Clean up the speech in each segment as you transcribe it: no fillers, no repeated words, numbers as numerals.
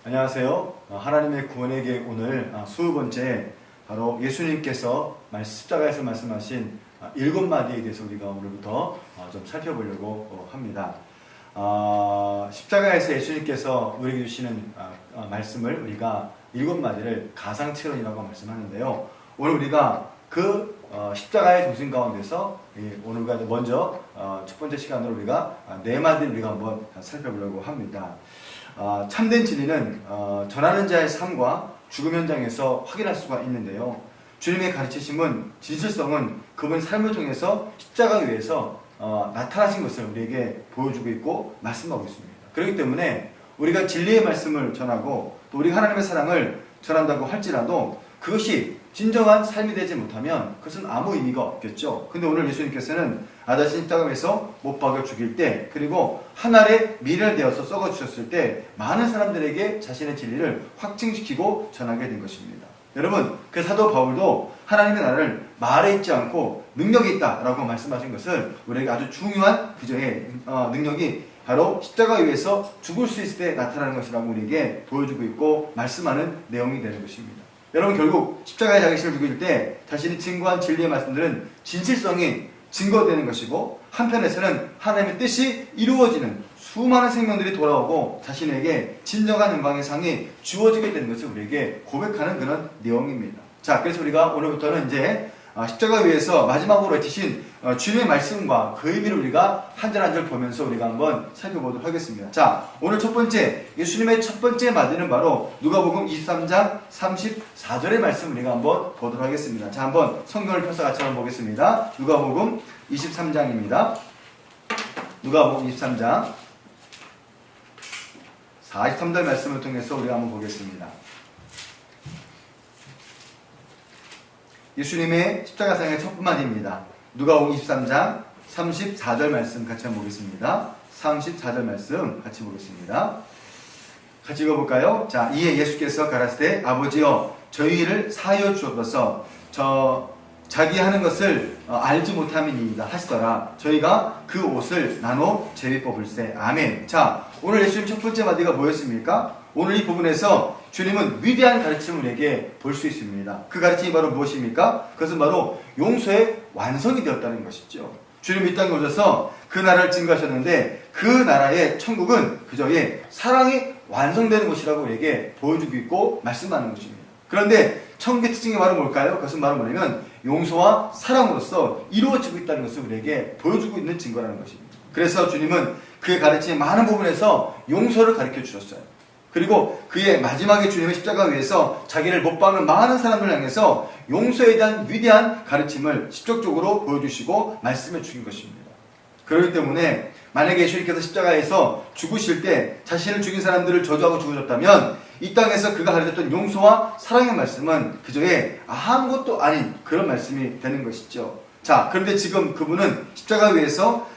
안녕하세요. 하나님의 구원의 계획 오늘 20번째 바로 예수님께서 십자가에서 말씀하신 7마디에 대해서 우리가 오늘부터 좀 살펴보려고 합니다. 십자가에서 예수님께서 우리에게 주시는 말씀을 우리가 7마디를 가상체론이라고 말씀하는데요. 오늘 우리가 그 십자가의 정신 가운데서 오늘 우리가 먼저 첫 번째 시간으로 우리가 4마디를 우리가 한번 살펴보려고 합니다. 참된 진리는 전하는 자의 삶과 죽음 현장에서 확인할 수가 있는데요. 주님의 가르치심은 진실성은 그분의 삶을 통해서 십자가 위에서 나타나신 것을 우리에게 보여주고 있고 말씀하고 있습니다. 그렇기 때문에 우리가 진리의 말씀을 전하고 또 우리가 하나님의 사랑을 전한다고 할지라도 그것이 진정한 삶이 되지 못하면 그것은 아무 의미가 없겠죠. 근데 오늘 예수님께서는 자신 십자가에서 못 박여 죽일 때, 그리고 하늘에 미련을 되어서 썩어 주셨을 때 많은 사람들에게 자신의 진리를 확증시키고 전하게 된 것입니다. 여러분, 그 사도 바울도 하나님의 나라를 말에 있지 않고 능력이 있다라고 말씀하신 것을 우리에게 아주 중요한 그저의 능력이 바로 십자가 위에서 죽을 수 있을 때 나타나는 것이라고 우리에게 보여주고 있고 말씀하는 내용이 되는 것입니다. 여러분, 결국 십자가에 자기를 죽일 때 자신이 증거한 진리의 말씀들은 진실성이 증거되는 것이고, 한편에서는 하나님의 뜻이 이루어지는 수많은 생명들이 돌아오고 자신에게 진정한 영광의 상이 주어지게 되는 것을 우리에게 고백하는 그런 내용입니다. 자, 그래서 우리가 오늘부터는 이제 십자가 위에서 마지막으로 외치신 주님의 말씀과 그 의미를 우리가 한 절 한 절 보면서 우리가 한번 살펴보도록 하겠습니다. 자, 오늘 첫 번째, 예수님의 첫 번째 마디는 바로 누가복음 23장 34절의 말씀 우리가 한번 보도록 하겠습니다. 자, 한번 성경을 펴서 같이 한번 보겠습니다. 누가복음 23장입니다. 누가복음 23장 43절 말씀을 통해서 우리가 한번 보겠습니다. 예수님의 십자가상의 첫 마디입니다. 누가복음 23장 34절 말씀 같이 한번 보겠습니다. 34절 말씀 같이 보겠습니다. 같이 읽어볼까요? 자, 이에 예수께서 가라사대 아버지여 저희 일을 사하여 주옵소서. 자기 하는 것을 알지 못함이니이다 하시더라. 저희가 그 옷을 나눠 제비 뽑을세. 아멘. 자, 오늘 예수님 첫 번째 마디가 뭐였습니까? 오늘 이 부분에서 주님은 위대한 가르침을 우리에게 볼 수 있습니다. 그 가르침이 바로 무엇입니까? 그것은 바로 용서의 완성이 되었다는 것이죠. 주님이 이 땅에 오셔서 그 나라를 증거하셨는데 그 나라의 천국은 그저의 사랑이 완성되는 것이라고 우리에게 보여주고 있고 말씀하는 것입니다. 그런데 천국의 특징이 바로 뭘까요? 그것은 바로 뭐냐면 용서와 사랑으로서 이루어지고 있다는 것을 우리에게 보여주고 있는 증거라는 것입니다. 그래서 주님은 그의 가르침의 많은 부분에서 용서를 가르쳐 주셨어요. 그리고 그의 마지막에 주님의 십자가 위에서 자기를 못 박는 많은 사람들을 향해서 용서에 대한 위대한 가르침을 직접적으로 보여주시고 말씀해 주신 것입니다. 그렇기 때문에 만약에 예수님께서 십자가에서 죽으실 때 자신을 죽인 사람들을 저주하고 죽으셨다면 이 땅에서 그가 가르쳤던 용서와 사랑의 말씀은 그저의 아무것도 아닌 그런 말씀이 되는 것이죠. 자, 그런데 지금 그분은 십자가 위에서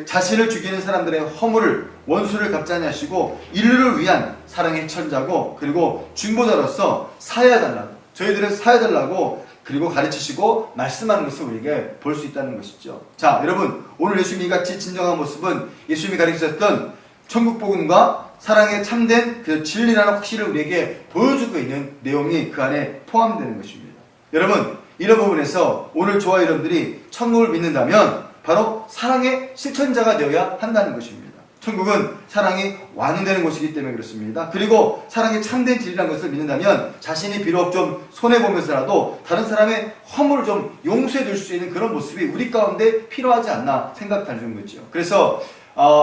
자신을 죽이는 사람들의 허물을 원수를 갚지 아니하시고 인류를 위한 사랑의 천자고, 그리고 중보자로서 사해달라고, 저희들을 사해달라고 그리고 가르치시고 말씀하는 것을 우리에게 볼 수 있다는 것이죠. 자, 여러분, 오늘 예수님이 같이 진정한 모습은 예수님이 가르치셨던 천국 복음과 사랑의 참된 그 진리라는 확실을 우리에게 보여주고 있는 내용이 그 안에 포함되는 것입니다. 여러분, 이런 부분에서 오늘 저와 여러분들이 천국을 믿는다면 바로 사랑의 실천자가 되어야 한다는 것입니다. 천국은 사랑이 완성되는 곳이기 때문에 그렇습니다. 그리고 사랑의 참된 진리라는 것을 믿는다면 자신이 비록 좀 손해보면서라도 다른 사람의 허물을 좀 용서해 줄 수 있는 그런 모습이 우리 가운데 필요하지 않나 생각하는 거죠. 그래서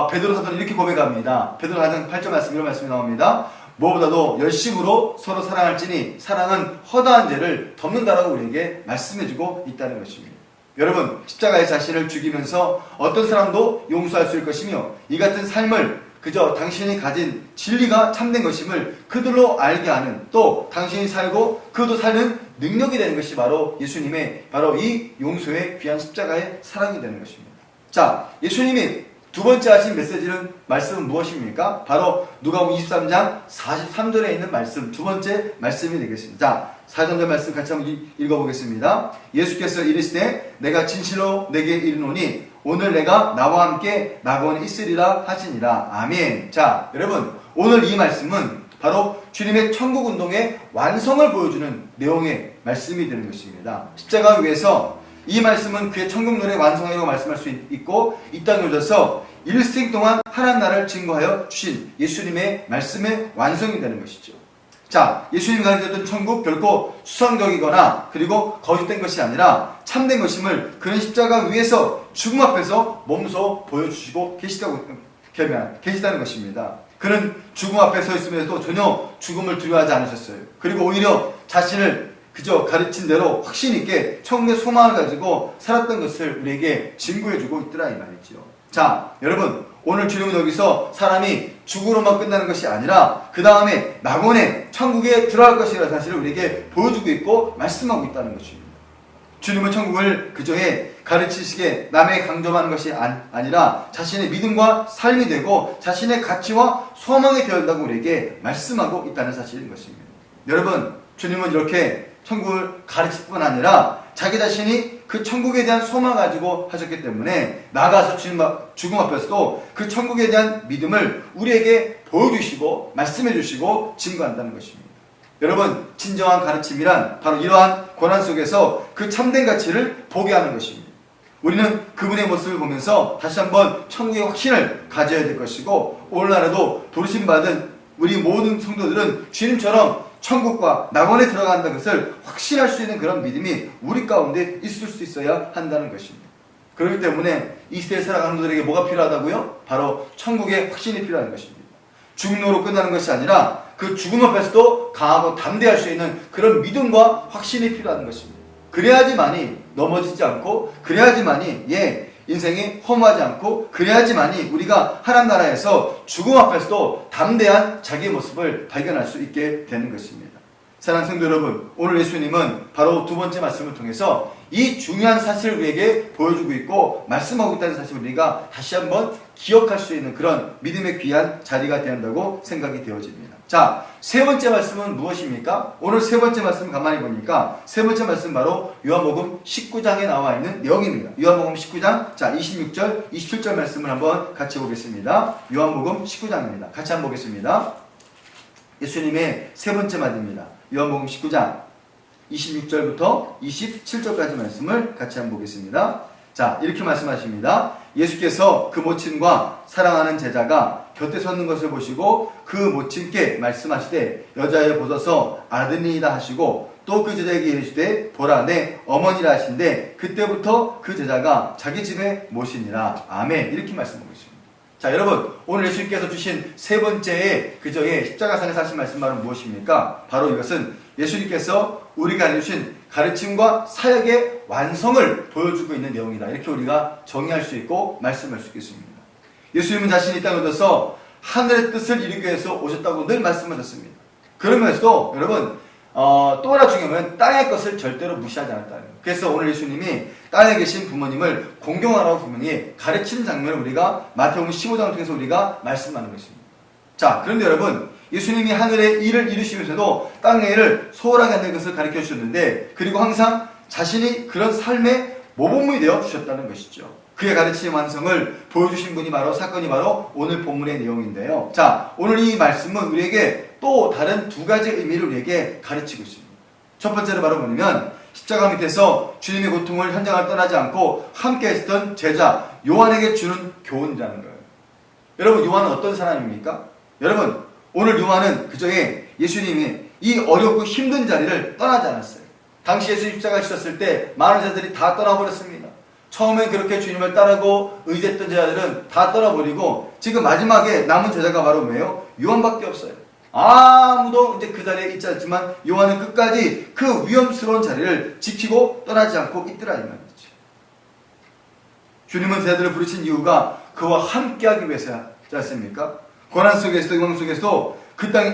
베드로 사도는 이렇게 고백합니다. 베드로 4장 8절 말씀, 이런 말씀이 나옵니다. 무엇보다도 열심으로 서로 사랑할지니 사랑은 허다한 죄를 덮는다라고 우리에게 말씀해주고 있다는 것입니다. 여러분, 십자가에 자신을 죽이면서 어떤 사람도 용서할 수 있을 것이며 이 같은 삶을 그저 당신이 가진 진리가 참된 것임을 그들로 알게 하는, 또 당신이 살고 그도 사는 능력이 되는 것이 바로 예수님의 바로 이 용서의 귀한 십자가의 사랑이 되는 것입니다. 자, 예수님이 두 번째 하신 메시지는 말씀은 무엇입니까? 바로 누가복음 23장 43절에 있는 말씀, 두 번째 말씀이 되겠습니다. 자, 43절 말씀 같이 한번 읽어보겠습니다. 예수께서 이르시되 내가 진실로 내게 이르노니 오늘 내가 나와 함께 낙원에 있으리라 하시니라. 아멘. 자, 여러분, 오늘 이 말씀은 바로 주님의 천국 운동의 완성을 보여주는 내용의 말씀이 되는 것입니다. 십자가 위에서 이 말씀은 그의 천국론의 완성이라고 말씀할 수 있고, 이 땅에 오셔서 일생 동안 하나님 나라를 증거하여 주신 예수님의 말씀의 완성이 되는 것이죠. 자, 예수님이 가르쳤던 천국 결코 수상적이거나 그리고 거짓된 것이 아니라 참된 것임을 그는 십자가 위에서 죽음 앞에서 몸소 보여주시고 계시다는 것입니다. 그는 죽음 앞에 서 있으면서도 전혀 죽음을 두려워하지 않으셨어요. 그리고 오히려 자신을 그저 가르친 대로 확신 있게 천국의 소망을 가지고 살았던 것을 우리에게 증거해주고 있더라 이 말이죠. 자, 여러분, 오늘 주님은 여기서 사람이 죽음으로만 끝나는 것이 아니라 그 다음에 낙원에 천국에 들어갈 것이라는 사실을 우리에게 보여주고 있고 말씀하고 있다는 것입니다. 주님은 천국을 그저의 가르치시게 남에게 강조하는 것이 아니라 자신의 믿음과 삶이 되고 자신의 가치와 소망이 되어진다고 우리에게 말씀하고 있다는 사실인 것입니다. 여러분, 주님은 이렇게 천국을 가르칠 뿐 아니라 자기 자신이 그 천국에 대한 소망을 가지고 하셨기 때문에 나가서 죽음 앞에서도 그 천국에 대한 믿음을 우리에게 보여주시고 말씀해 주시고 증거한다는 것입니다. 여러분, 진정한 가르침이란 바로 이러한 고난 속에서 그 참된 가치를 보게 하는 것입니다. 우리는 그분의 모습을 보면서 다시 한번 천국의 확신을 가져야 될 것이고, 오늘날에도 도르심받은 우리 모든 성도들은 주님처럼 천국과 낙원에 들어간다는 것을 확신할 수 있는 그런 믿음이 우리 가운데 있을 수 있어야 한다는 것입니다. 그렇기 때문에 이 시대에 살아가는 분들에게 뭐가 필요하다고요? 바로 천국의 확신이 필요한 것입니다. 죽음으로 끝나는 것이 아니라 그 죽음 앞에서도 강하고 담대할 수 있는 그런 믿음과 확신이 필요한 것입니다. 그래야지만이 넘어지지 않고, 그래야지만이 인생이 허무하지 않고, 그래야지만이 우리가 하나님 나라에서 죽음 앞에서도 담대한 자기의 모습을 발견할 수 있게 되는 것입니다. 사랑하는 성도 여러분, 오늘 예수님은 바로 두 번째 말씀을 통해서 이 중요한 사실을 우리에게 보여주고 있고 말씀하고 있다는 사실을 우리가 다시 한번 기억할 수 있는 그런 믿음의 귀한 자리가 되는다고 생각이 되어집니다. 자, 세 번째 말씀은 무엇입니까? 오늘 세 번째 말씀 가만히 보니까 세 번째 말씀 바로 요한복음 19장에 나와 있는 내용입니다. 요한복음 19장, 자 26절, 27절 말씀을 한번 같이 보겠습니다. 요한복음 19장입니다. 같이 한번 보겠습니다. 예수님의 세 번째 말입니다. 요한복음 19장 26절부터 27절까지 말씀을 같이 한번 보겠습니다. 자, 이렇게 말씀하십니다. 예수께서 그 모친과 사랑하는 제자가 곁에 섰는 것을 보시고 그 모친께 말씀하시되 여자여 보소서 아드니이다 하시고 또 그 제자에게 이르시되 보라 내 어머니라 하신데 그때부터 그 제자가 자기 집에 모시니라. 아멘. 이렇게 말씀하고 있습니다. 자, 여러분, 오늘 예수님께서 주신 세 번째의 그저의 십자가상에서 하신 말씀 바로 무엇입니까? 바로 이것은 예수님께서 우리가 알려주신 가르침과 사역의 완성을 보여주고 있는 내용이다. 이렇게 우리가 정의할 수 있고 말씀할 수 있겠습니다. 예수님은 자신이 이 땅에 오셔서 하늘의 뜻을 이루기 위해서 오셨다고 늘 말씀하셨습니다. 그러면서도 여러분 또 하나 중요한 건 땅의 것을 절대로 무시하지 않았다는 거예요. 그래서 오늘 예수님이 땅에 계신 부모님을 공경하라고 분명히 가르치는 장면을 우리가 마태복음 15장을 통해서 우리가 말씀하는 것입니다. 자, 그런데 여러분, 예수님이 하늘의 일을 이루시면서도 땅의 일을 소홀하게 하는 것을 가르쳐 주셨는데, 그리고 항상 자신이 그런 삶의 모범이 되어 주셨다는 것이죠. 그의 가르치는 완성을 보여주신 분이 바로 사건이 바로 오늘 본문의 내용인데요. 자, 오늘 이 말씀은 우리에게 또 다른 두 가지 의미를 우리에게 가르치고 있습니다. 첫 번째로 바로 뭐냐면 십자가 밑에서 주님의 고통을 현장을 떠나지 않고 함께 했던 제자 요한에게 주는 교훈이라는 거예요. 여러분, 요한은 어떤 사람입니까? 여러분, 오늘 요한은 그저의 예수님이 이 어렵고 힘든 자리를 떠나지 않았어요. 당시 예수 십자가 지셨을 때 많은 자들이 다 떠나버렸습니다. 처음엔 그렇게 주님을 따르고 의지했던 제자들은 다 떠나버리고 지금 마지막에 남은 제자가 바로 뭐예요? 요한밖에 없어요. 아무도 이제 그 자리에 있지 않지만 요한은 끝까지 그 위험스러운 자리를 지키고 떠나지 않고 있더라 이 말이죠. 주님은 제자들을 부르신 이유가 그와 함께하기 위해서지 않습니까? 고난 속에서도 영광 속에서도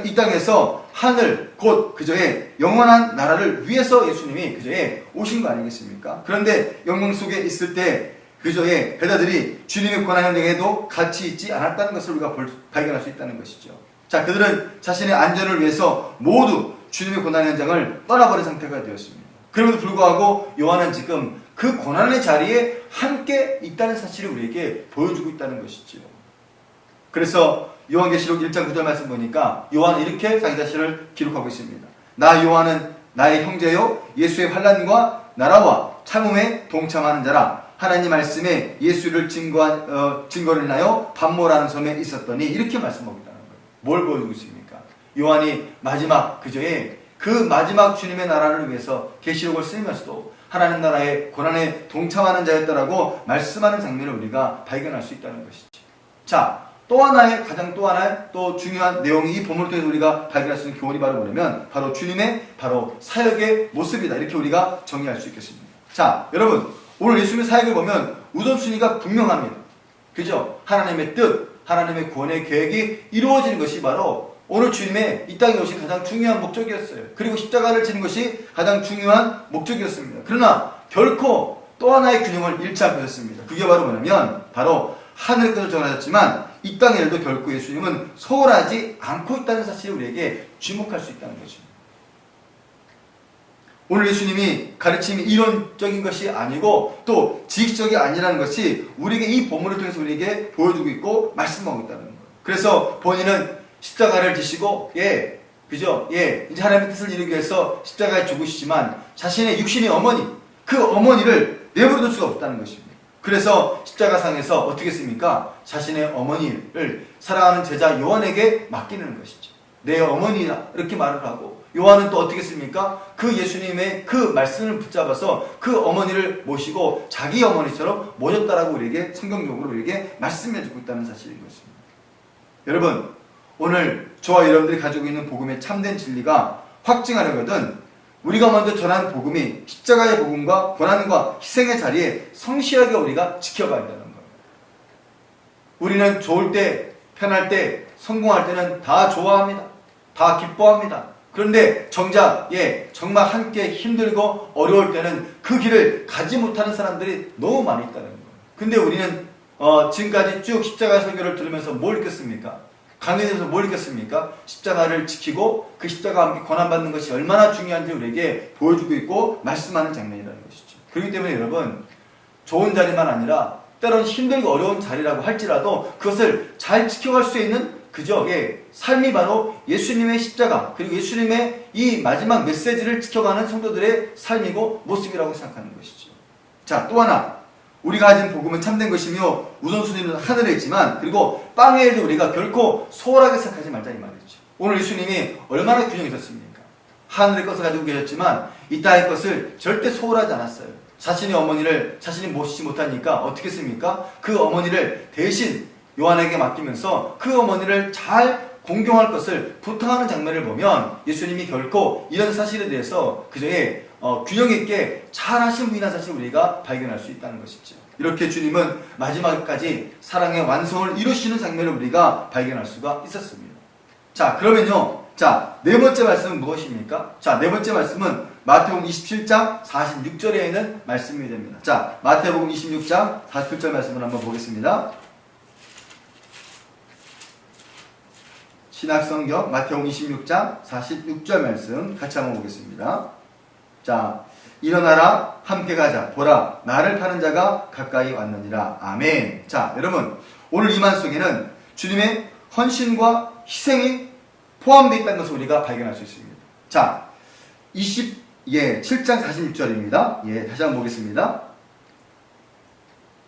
이 땅에서 하늘 곧 그저의 영원한 나라를 위해서 예수님이 그저의 오신 거 아니겠습니까? 그런데 영광 속에 있을 때 그저의 제자들이 주님의 고난 현장에도 같이 있지 않았다는 것을 우리가 발견할 수 있다는 것이죠. 자, 그들은 자신의 안전을 위해서 모두 주님의 고난 현장을 떠나버린 상태가 되었습니다. 그럼에도 불구하고 요한은 지금 그 고난의 자리에 함께 있다는 사실을 우리에게 보여주고 있다는 것이죠. 그래서 요한계시록 1장 9절 말씀 보니까 요한은 이렇게 자기 자신을 기록하고 있습니다. 나 요한은 나의 형제요 예수의 환난과 나라와 참음에 동참하는 자라. 하나님 말씀에 예수를 증거를 인하여 반모라는 섬에 있었더니 이렇게 말씀하고 있다는 거예요. 뭘 보여주고 있습니까? 요한이 마지막 그 마지막 주님의 나라를 위해서 계시록을 쓰면서도 하나님 나라의 고난에 동참하는 자였다라고 말씀하는 장면을 우리가 발견할 수 있다는 것이죠. 자, 또 하나의 또 중요한 내용이 이 본문을 통해서 우리가 발견할 수 있는 교훈이 바로 뭐냐면 바로 주님의 바로 사역의 모습이다. 이렇게 우리가 정리할 수 있겠습니다. 자, 여러분 오늘 예수님의 사역을 보면 우선순위가 분명합니다. 그죠? 하나님의 뜻, 하나님의 구원의 계획이 이루어지는 것이 바로 오늘 주님의 이 땅에 오신 가장 중요한 목적이었어요. 그리고 십자가를 지는 것이 가장 중요한 목적이었습니다. 그러나 결코 또 하나의 균형을 잃지 않고 있었습니다. 그게 바로 뭐냐면 바로 하늘의 것을 전하셨지만 이 땅의 일도 결코 예수님은 소홀하지 않고 있다는 사실을 우리에게 주목할 수 있다는 것입니다. 오늘 예수님이 가르침이 이론적인 것이 아니고 또 지식적이 아니라는 것이 우리에게 이 본문을 통해서 우리에게 보여주고 있고 말씀하고 있다는 거예요. 그래서 본인은 십자가를 지시고 그죠? 이제 하나님의 뜻을 이루기 위해서 십자가에 죽으시지만 자신의 육신의 어머니, 그 어머니를 내버려둘 수가 없다는 것입니다. 그래서 십자가상에서 어떻게 했습니까? 자신의 어머니를 사랑하는 제자 요한에게 맡기는 것이죠. 내 어머니라 이렇게 말을 하고 요한은 또 어떻게 했습니까? 그 예수님의 그 말씀을 붙잡아서 그 어머니를 모시고 자기 어머니처럼 모셨다라고 우리에게 성경적으로 우리에게 말씀해주고 있다는 사실인 것입니다. 여러분 오늘 저와 여러분들이 가지고 있는 복음의 참된 진리가 확증하려거든 우리가 먼저 전한 복음이 십자가의 복음과 고난과 희생의 자리에 성실하게 우리가 지켜가야 한다는 거예요. 우리는 좋을 때, 편할 때, 성공할 때는 다 좋아합니다. 다 기뻐합니다. 그런데 정작 정말 함께 힘들고 어려울 때는 그 길을 가지 못하는 사람들이 너무 많이 있다는 거예요. 근데 우리는 지금까지 쭉 십자가 설교를 들으면서 뭘 느꼈습니까? 강의에서 뭘 느꼈습니까? 십자가를 지키고 그 십자가와 함께 고난받는 것이 얼마나 중요한지 우리에게 보여주고 있고 말씀하는 장면이라는 것이죠. 그렇기 때문에 여러분 좋은 자리만 아니라 때론 힘들고 어려운 자리라고 할지라도 그것을 잘 지켜갈 수 있는 그저 삶이 바로 예수님의 십자가 그리고 예수님의 이 마지막 메시지를 지켜가는 성도들의 삶이고 모습이라고 생각하는 것이죠. 자, 또 하나 우리가 가진 복음은 참된 것이며 우선순위는 하늘에 있지만 그리고 땅에 일도 우리가 결코 소홀하게 생각하지 말자 이 말이죠. 오늘 예수님이 얼마나 균형이 있었습니까? 하늘의 것을 가지고 계셨지만 이 땅의 것을 절대 소홀하지 않았어요. 자신의 어머니를 자신이 모시지 못하니까 어떻게 했습니까? 그 어머니를 대신 요한에게 맡기면서 그 어머니를 잘 공경할 것을 부탁하는 장면을 보면 예수님이 결코 이런 사실에 대해서 그저의 균형 있게 잘 하신 분이라는 사실을 우리가 발견할 수 있다는 것이죠. 이렇게 주님은 마지막까지 사랑의 완성을 이루시는 장면을 우리가 발견할 수가 있었습니다. 자, 그러면요. 자, 네 번째 말씀은 무엇입니까? 자, 네 번째 말씀은 마태복음 27장 46절에 있는 말씀이 됩니다. 자, 마태복음 26장 47절 말씀을 한번 보겠습니다. 신약성경 마태복음 26장 46절 말씀 같이 한번 보겠습니다. 자, 일어나라 함께 가자 보라 나를 파는 자가 가까이 왔느니라. 아멘. 자, 여러분 오늘 이 말 속에는 주님의 헌신과 희생이 포함되어 있다는 것을 우리가 발견할 수 있습니다. 자, 7장 46절입니다. 다시 한번 보겠습니다.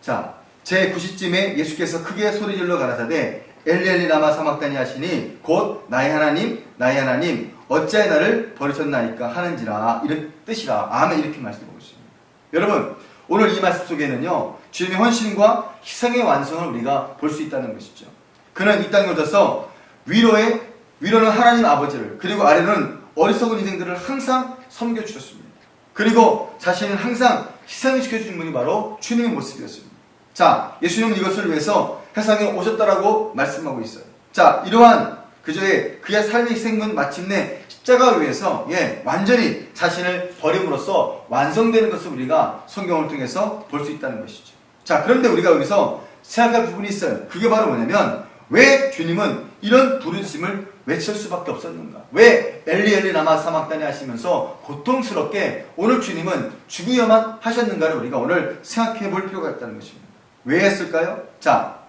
자, 제 9시쯤에 예수께서 크게 소리질러 가라사대 엘리 엘리 라마 사막다니 하시니 곧 나의 하나님 어찌하여 나를 버리셨나이까 하는지라 이런 뜻이라. 아멘. 이렇게 말씀하고 있습니다. 여러분 오늘 이 말씀 속에는요 주님의 헌신과 희생의 완성을 우리가 볼 수 있다는 것이죠. 그는 이 땅에 오셔서 위로는 하나님 아버지를 그리고 아래는 어리석은 인생들을 항상 섬겨주셨습니다. 그리고 자신은 항상 희생을 시켜주는 분이 바로 주님의 모습이었습니다. 자, 예수님은 이것을 위해서 세상에 오셨다라고 말씀하고 있어요. 자, 이러한 그의 삶의 희생은 마침내 십자가 위에서 완전히 자신을 버림으로써 완성되는 것을 우리가 성경을 통해서 볼 수 있다는 것이죠. 자, 그런데 우리가 여기서 생각할 부분이 있어요. 그게 바로 뭐냐면 왜 주님은 이런 부르심을 외칠 수밖에 없었는가? 왜 엘리 엘리 라마 사막다니 하시면서 고통스럽게 오늘 주님은 죽으야만 하셨는가를 우리가 오늘 생각해 볼 필요가 있다는 것입니다. 왜 했을까요? 자,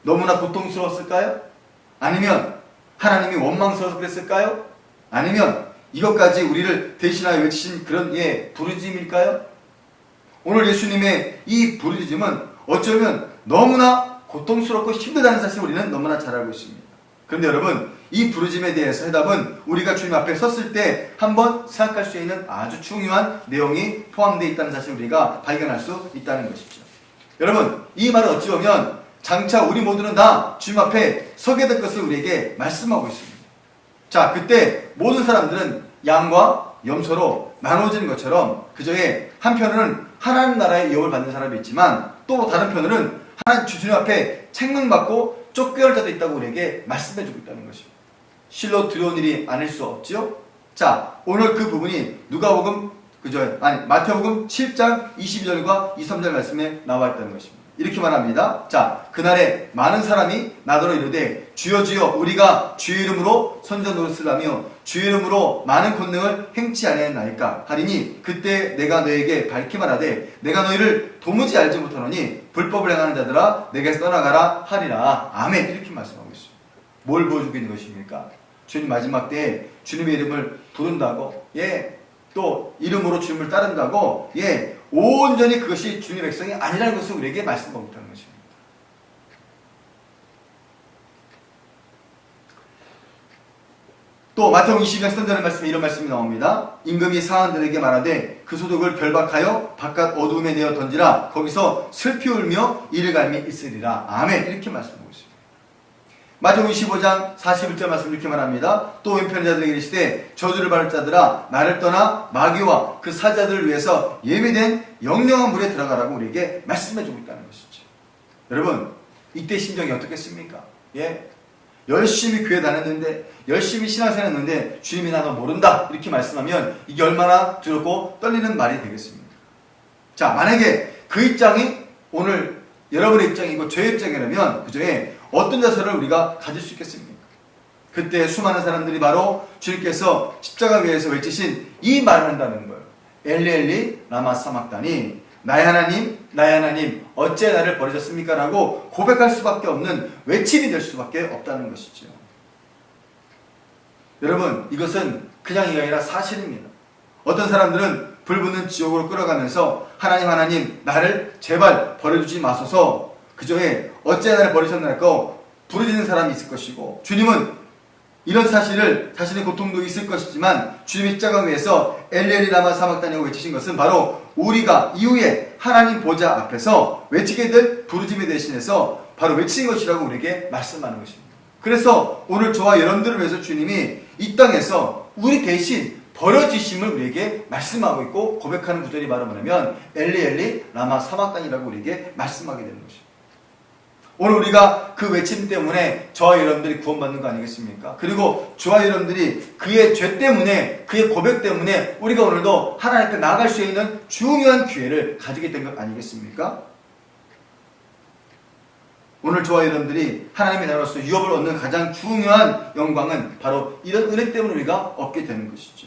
너무나 고통스러웠을까요? 아니면 하나님이 원망스러워서 그랬을까요? 아니면 이것까지 우리를 대신하여 외치신 그런 부르짖음일까요? 오늘 예수님의 이 부르짖음은 어쩌면 너무나 고통스럽고 힘들다는 사실을 우리는 너무나 잘 알고 있습니다. 그런데 여러분, 이 부르짖음에 대해서 해답은 우리가 주님 앞에 섰을 때 한번 생각할 수 있는 아주 중요한 내용이 포함되어 있다는 사실을 우리가 발견할 수 있다는 것이죠. 여러분, 이 말은 어찌 보면 장차 우리 모두는 다 주님 앞에 서게 될 것을 우리에게 말씀하고 있습니다. 자, 그때 모든 사람들은 양과 염소로 나눠지는 것처럼 그저의 한편으로는 하나님 나라의 유업을 받는 사람이 있지만 또 다른 편으로는 하나님 주님 앞에 책망받고 쫓겨날 자도 있다고 우리에게 말씀해주고 있다는 것입니다. 실로 두려운 일이 아닐 수 없지요? 자, 오늘 그 부분이 마태복음 7장 22절과 23절 말씀에 나와 있다는 것입니다. 이렇게 말합니다. 자, 그날에 많은 사람이 나더러 이르되 주여 주여 우리가 주의 이름으로 선전 노릇을 하며 주의 이름으로 많은 권능을 행치 아니하였나이까 하리니 그때 내가 너에게 밝히 말하되 내가 너희를 도무지 알지 못하노니 불법을 행하는 자들아 내게서 떠나가라 하리라. 아멘. 이렇게 말씀하고 있습니다. 뭘 보여주고 있는 것입니까? 주님 마지막 때에 주님의 이름을 부른다고, 또 이름으로 주님을 따른다고, 온전히 그것이 주님의 백성이 아니라는 것을 우리에게 말씀하고 있다는 것입니다. 또 마태복음 22장 13절의 말씀에 이런 말씀이 나옵니다. 임금이 사환들에게 말하되 그 소득을 결박하여 바깥 어두움에 내어 던지라. 거기서 슬피 울며 이를 갈미 있으리라. 아멘. 이렇게 말씀하고 있습니다. 마태복음 25장 41절 말씀 이렇게 말합니다. 또 왼편의 자들에게 이르시되 저주를 받을 자들아 나를 떠나 마귀와 그 사자들을 위해서 예비된 영영한 물에 들어가라고 우리에게 말씀해주고 있다는 것이죠. 여러분, 이때 심정이 어떻겠습니까? 열심히 교회 다녔는데, 열심히 신앙생활 했는데 주님이 나 너 모른다 이렇게 말씀하면 이게 얼마나 두렵고 떨리는 말이 되겠습니까? 자, 만약에 그 입장이 오늘 여러분의 입장이고 저의 입장이라면 그저에 어떤 자세를 우리가 가질 수 있겠습니까? 그때 수많은 사람들이 바로 주님께서 십자가 위에서 외치신 이 말을 한다는 거예요. 엘리 엘리 라마 사막다니 나의 하나님 나의 하나님 어째 나를 버리셨습니까? 라고 고백할 수밖에 없는 외침이 될 수밖에 없다는 것이죠. 여러분, 이것은 그냥 이가 아니라 사실입니다. 어떤 사람들은 불붙는 지옥으로 끌어가면서 하나님 하나님 나를 제발 버려주지 마소서 그저에 어째 나를 버리셨나고 부르짖는 사람이 있을 것이고, 주님은 이런 사실을 자신의 고통도 있을 것이지만 주님이 십자가 위에서 엘리 라마 사막다니고 외치신 것은 바로 우리가 이후에 하나님 보좌 앞에서 외치게 될 부르짖음에 대신해서 바로 외치는 것이라고 우리에게 말씀하는 것입니다. 그래서 오늘 저와 여러분들을 위해서 주님이 이 땅에서 우리 대신 버려지심을 우리에게 말씀하고 있고 고백하는 구절이 바로 뭐냐면 엘리 엘리 라마 사막다니라고 우리에게 말씀하게 되는 것입니다. 오늘 우리가 그 외침 때문에 저와 여러분들이 구원받는 거 아니겠습니까? 그리고 저와 여러분들이 그의 죄 때문에, 그의 고백 때문에 우리가 오늘도 하나님 앞에 나아갈 수 있는 중요한 기회를 가지게 된 것 아니겠습니까? 오늘 저와 여러분들이 하나님의 나라로서 유업을 얻는 가장 중요한 영광은 바로 이런 은혜 때문에 우리가 얻게 되는 것이죠.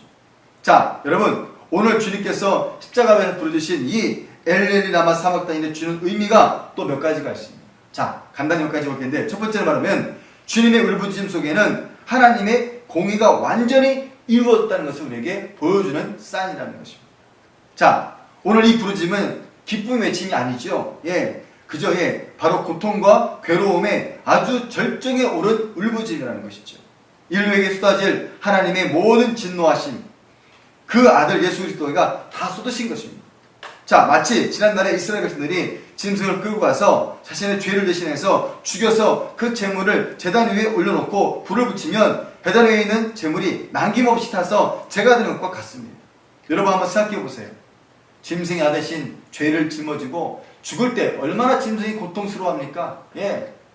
자, 여러분, 오늘 주님께서 십자가에서 부르주신 이 엘리 라마 사막다니에 주는 의미가 또 몇 가지가 있습니다. 자, 간단히 몇 가지 볼 텐데, 첫 번째로 말하면 주님의 울부짖음 속에는 하나님의 공의가 완전히 이루어졌다는 것을 우리에게 보여주는 사인이라는 것입니다. 자, 오늘 이 부르짖음은 기쁨의 외침이 아니죠. 그저 바로 고통과 괴로움에 아주 절정에 오른 울부짖음이라는 것이죠. 인류에게 쏟아질 하나님의 모든 진노하심, 그 아들 예수 그리스도가 다 쏟으신 것입니다. 자, 마치 지난날에 이스라엘 백성들이 짐승을 끌고 가서 자신의 죄를 대신해서 죽여서 그 제물을 제단 위에 올려놓고 불을 붙이면 배단 위에 있는 제물이 남김없이 타서 제가 되는 것과 같습니다. 여러분 한번 생각해 보세요. 짐승이 아대신 죄를 짊어지고 죽을 때 얼마나 짐승이 고통스러워합니까?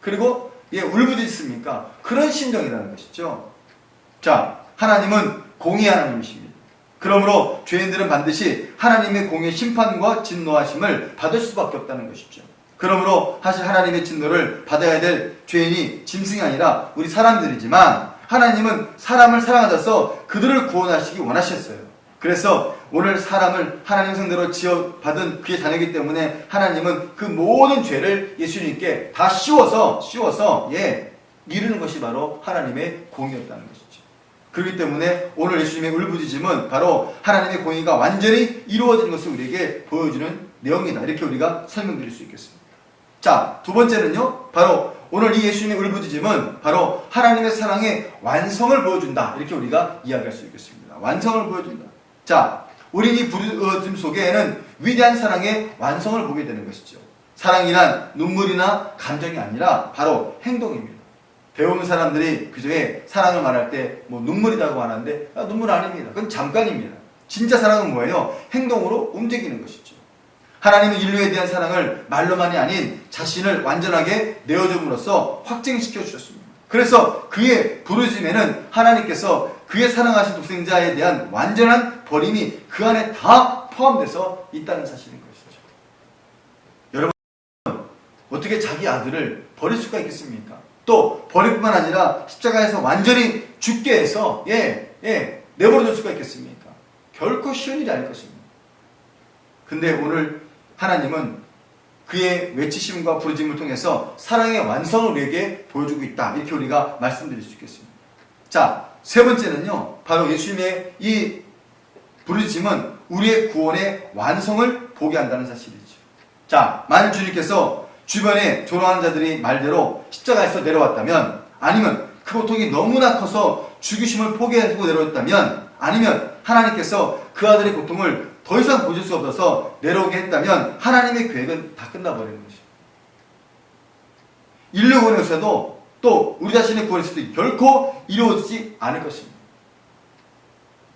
그리고 울부짖습니까? 그런 심정이라는 것이죠. 자, 하나님은 공의 하나님이십니다. 그러므로 죄인들은 반드시 하나님의 공의 심판과 진노하심을 받을 수밖에 없다는 것이죠. 그러므로 사실 하나님의 진노를 받아야 될 죄인이 짐승이 아니라 우리 사람들이지만 하나님은 사람을 사랑하셔서 그들을 구원하시기 원하셨어요. 그래서 오늘 사람을 하나님 성대로 지어받은 그의 자녀이기 때문에 하나님은 그 모든 죄를 예수님께 다 씌워서 이루는 것이 바로 하나님의 공의였다는 것이죠. 그렇기 때문에 오늘 예수님의 울부짖음은 바로 하나님의 공의가 완전히 이루어진 것을 우리에게 보여주는 내용이다. 이렇게 우리가 설명드릴 수 있겠습니다. 자, 두 번째는요, 바로 오늘 이 예수님의 울부짖음은 바로 하나님의 사랑의 완성을 보여준다. 이렇게 우리가 이야기할 수 있겠습니다. 완성을 보여준다. 자, 우리 이 부르짖음 속에는 위대한 사랑의 완성을 보게 되는 것이죠. 사랑이란 눈물이나 감정이 아니라 바로 행동입니다. 배우는 사람들이 그저에 사랑을 말할 때 뭐 눈물이라고 하는데 눈물 아닙니다. 그건 잠깐입니다. 진짜 사랑은 뭐예요? 행동으로 움직이는 것이죠. 하나님은 인류에 대한 사랑을 말로만이 아닌 자신을 완전하게 내어줌으로써 확증시켜 주셨습니다. 그래서 그의 부르짖음에는 하나님께서 그의 사랑하신 독생자에 대한 완전한 버림이 그 안에 다 포함돼서 있다는 사실인 것이죠. 여러분, 어떻게 자기 아들을 버릴 수가 있겠습니까? 또 버릴 뿐만 아니라 십자가에서 완전히 죽게 해서 내버려둘 수가 있겠습니까? 결코 쉬운 일이 아닐 것입니다. 근데 오늘 하나님은 그의 외치심과 부르짖음을 통해서 사랑의 완성을 우리에게 보여주고 있다. 이렇게 우리가 말씀드릴 수 있겠습니다. 자, 세 번째는요, 바로 예수님의 이 부르짖음은 우리의 구원의 완성을 보게 한다는 사실이죠. 자, 만일 주님께서 주변에 조롱하는 자들이 말대로 십자가에서 내려왔다면, 아니면 그 고통이 너무나 커서 죽이심을 포기하고 내려왔다면, 아니면 하나님께서 그 아들의 고통을 더 이상 보실 수 없어서 내려오게 했다면 하나님의 계획은 다 끝나버리는 것이죠. 인류 구원에서도 또 우리 자신의 구원에서도 결코 이루어지지 않을 것입니다.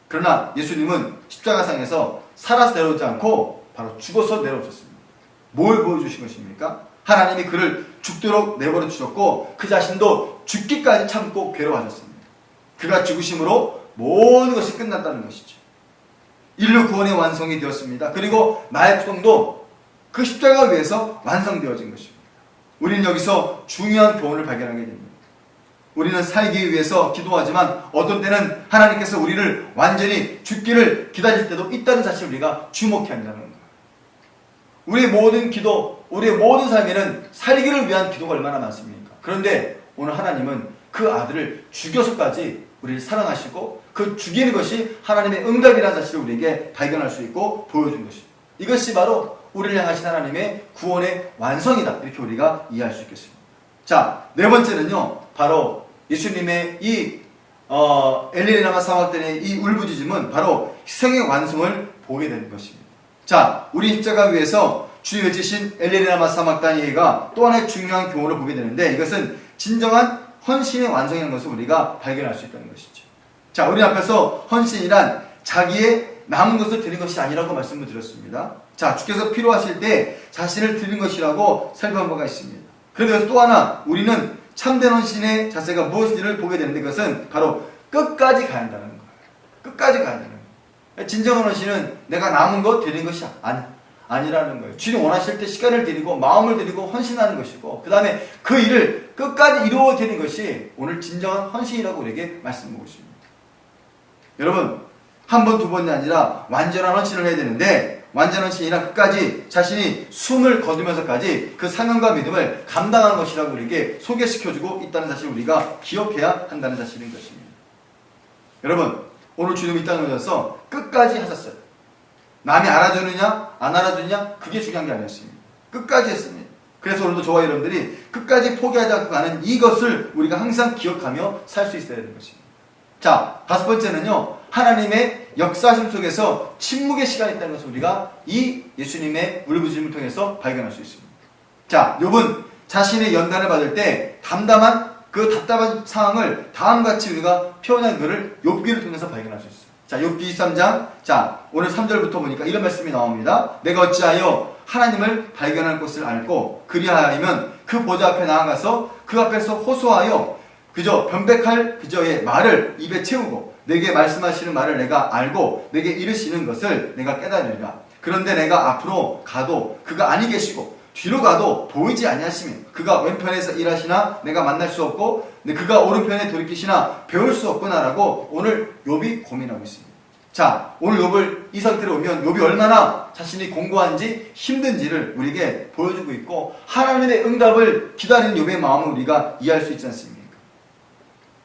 그러나 예수님은 십자가상에서 살아서 내려오지 않고 바로 죽어서 내려오셨습니다. 뭘 보여주신 것입니까? 하나님이 그를 죽도록 내버려 주셨고 그 자신도 죽기까지 참고 괴로워하셨습니다. 그가 죽으심으로 모든 것이 끝났다는 것이죠. 인류 구원의 완성이 되었습니다. 그리고 나의 구속도 그 십자가 위에서 완성되어진 것입니다. 우리는 여기서 중요한 교훈을 발견하게 됩니다. 우리는 살기 위해서 기도하지만 어떤 때는 하나님께서 우리를 완전히 죽기를 기다릴 때도 있다는 사실을 우리가 주목해야 한다는 거예요. 우리의 모든 기도, 우리의 모든 삶에는 살기를 위한 기도가 얼마나 많습니까? 그런데 오늘 하나님은 그 아들을 죽여서까지 우리를 사랑하시고 그 죽이는 것이 하나님의 응답이라는 사실을 우리에게 발견할 수 있고 보여준 것입니다. 이것이 바로 우리를 향하신 하나님의 구원의 완성이다. 이렇게 우리가 이해할 수 있겠습니다. 자, 네 번째는요, 바로 예수님의 이 엘리레나마 사막단의 이 울부짖음은 바로 희생의 완성을 보게 되는 것입니다. 자, 우리 십자가 위에서 주의 외치신 엘리레나마 사막단 예가 또 하나의 중요한 교훈을 보게 되는데, 이것은 진정한 헌신의 완성이라는 것을 우리가 발견할 수 있다는 것이죠. 자, 우리 앞에서 헌신이란 자기의 남은 것을 드리는 것이 아니라고 말씀을 드렸습니다. 자, 주께서 필요하실 때 자신을 드리는 것이라고 살펴본 바가 있습니다. 그런데 또 하나, 우리는 참된 헌신의 자세가 무엇인지를 보게 되는데, 그것은 바로 끝까지 가야 한다는 거예요. 끝까지 가야 한다는 거예요. 진정한 헌신은 내가 남은 것 드리는 것이 아니라는 거예요. 주님 원하실 때 시간을 드리고 마음을 드리고 헌신하는 것이고, 그 다음에 그 일을 끝까지 이루어 드리는 것이 오늘 진정한 헌신이라고 우리에게 말씀하고 있습니다. 여러분, 한 번, 두 번이 아니라 완전한 헌신을 해야 되는데, 완전한 헌신이란 끝까지 자신이 숨을 거두면서까지 그 사명과 믿음을 감당하는 것이라고 우리에게 소개시켜주고 있다는 사실을 우리가 기억해야 한다는 사실인 것입니다. 여러분, 오늘 주님이 이 땅에 오셔서 끝까지 하셨어요. 남이 알아주느냐 안 알아주느냐 그게 중요한 게 아니었습니다. 끝까지 했습니다. 그래서 오늘도 저와 여러분들이 끝까지 포기하지 않고 가는 이것을 우리가 항상 기억하며 살 수 있어야 되는 것입니다. 자, 다섯 번째는요, 하나님의 역사심 속에서 침묵의 시간이 있다는 것을 우리가 이 예수님의 울부짖음을 통해서 발견할 수 있습니다. 자, 욥은 자신의 연단을 받을 때 담담한 그 답답한 상황을 다음같이 우리가 표현한 글을 욥기를 통해서 발견할 수 있어요. 자, 욥기 23장. 자, 오늘 3절부터 보니까 이런 말씀이 나옵니다. 내가 어찌하여 하나님을 발견할 것을 알고 그리하여면 그 보좌 앞에 나아가서 그 앞에서 호소하여 그저 변백할 그저의 말을 입에 채우고 내게 말씀하시는 말을 내가 알고 내게 이르시는 것을 내가 깨달으리라. 그런데 내가 앞으로 가도 그가 아니 계시고 뒤로 가도 보이지 아니하시며 그가 왼편에서 일하시나 내가 만날 수 없고 그가 오른편에 돌이키시나 배울 수 없구나라고 오늘 욥이 고민하고 있습니다. 자, 오늘 욥을 이 상태로 오면 욥이 얼마나 자신이 공고한지 힘든지를 우리에게 보여주고 있고 하나님의 응답을 기다리는 욥의 마음을 우리가 이해할 수 있지 않습니까?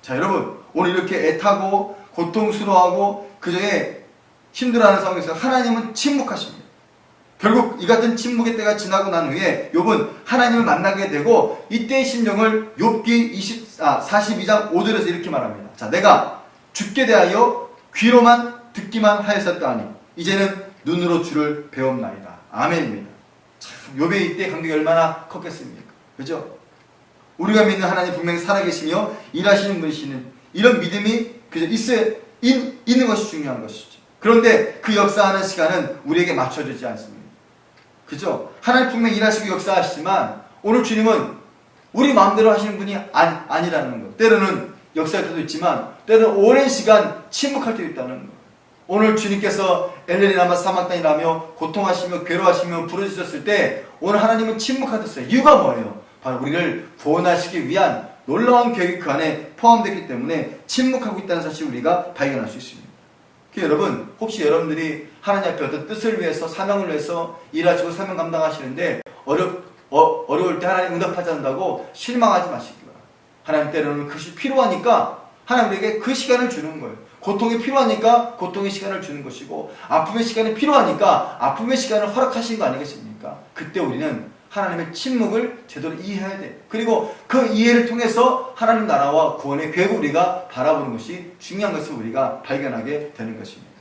자, 여러분, 오늘 이렇게 애타고 고통스러워하고 그저에 힘들어하는 상황에서 하나님은 침묵하십니다. 결국 이 같은 침묵의 때가 지나고 난 후에 욥은 하나님을 만나게 되고 이때의 심정을 욥기 42장 5절에서 이렇게 말합니다. 자, 내가 죽게 대하여 귀로만 듣기만 하였었다니 이제는 눈으로 주를 배웠나이다. 아멘입니다. 참, 욥의 이때 감격이 얼마나 컸겠습니까? 그죠? 우리가 믿는 하나님 분명히 살아계시며 일하시는 분이시는 이런 믿음이 그저 있는 것이 중요한 것이죠. 그런데 그 역사하는 시간은 우리에게 맞춰지지 않습니다. 그죠? 하나님 분명히 일하시고 역사하시지만 오늘 주님은 우리 마음대로 하시는 분이 아니라는 것. 때로는 역사할 때도 있지만 때로는 오랜 시간 침묵할 때도 있다는 것. 오늘 주님께서 엘레리 남아 사막단이라며 고통하시며 괴로워하시며 부르짖었을 때 오늘 하나님은 침묵하셨어요. 이유가 뭐예요? 바로 우리를 구원하시기 위한 놀라운 계획이 그 안에 포함되기 때문에 침묵하고 있다는 사실을 우리가 발견할 수 있습니다. 여러분, 혹시 여러분들이 하나님 앞에 어떤 뜻을 위해서 사명을 위해서 일하시고 사명 감당하시는데 어려울 때 하나님 응답하지 않는다고 실망하지 마시기 바랍니다. 하나님 때로는 그것이 필요하니까 하나님 우리에게 그 시간을 주는 거예요. 고통이 필요하니까 고통의 시간을 주는 것이고 아픔의 시간이 필요하니까 아픔의 시간을 허락하신 거 아니겠습니까? 그때 우리는 하나님의 침묵을 제대로 이해해야 돼요. 그리고 그 이해를 통해서 하나님 나라와 구원의 계획을 우리가 바라보는 것이 중요한 것을 우리가 발견하게 되는 것입니다.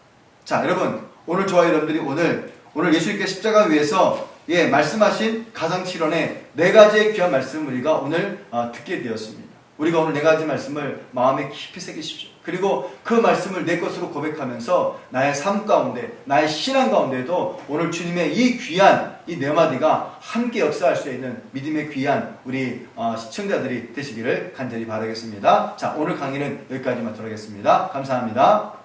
자, 여러분, 오늘 저와 여러분들이 오늘 예수님께 십자가 위에서 말씀하신 가상칠언의 4가지의 귀한 말씀을 우리가 오늘 듣게 되었습니다. 우리가 오늘 4가지 말씀을 마음에 깊이 새기십시오. 그리고 그 말씀을 내 것으로 고백하면서 나의 삶 가운데, 나의 신앙 가운데도 오늘 주님의 이 귀한 이 4마디가 함께 역사할 수 있는 믿음의 귀한 우리 시청자들이 되시기를 간절히 바라겠습니다. 자, 오늘 강의는 여기까지 마치도록 하겠습니다. 감사합니다.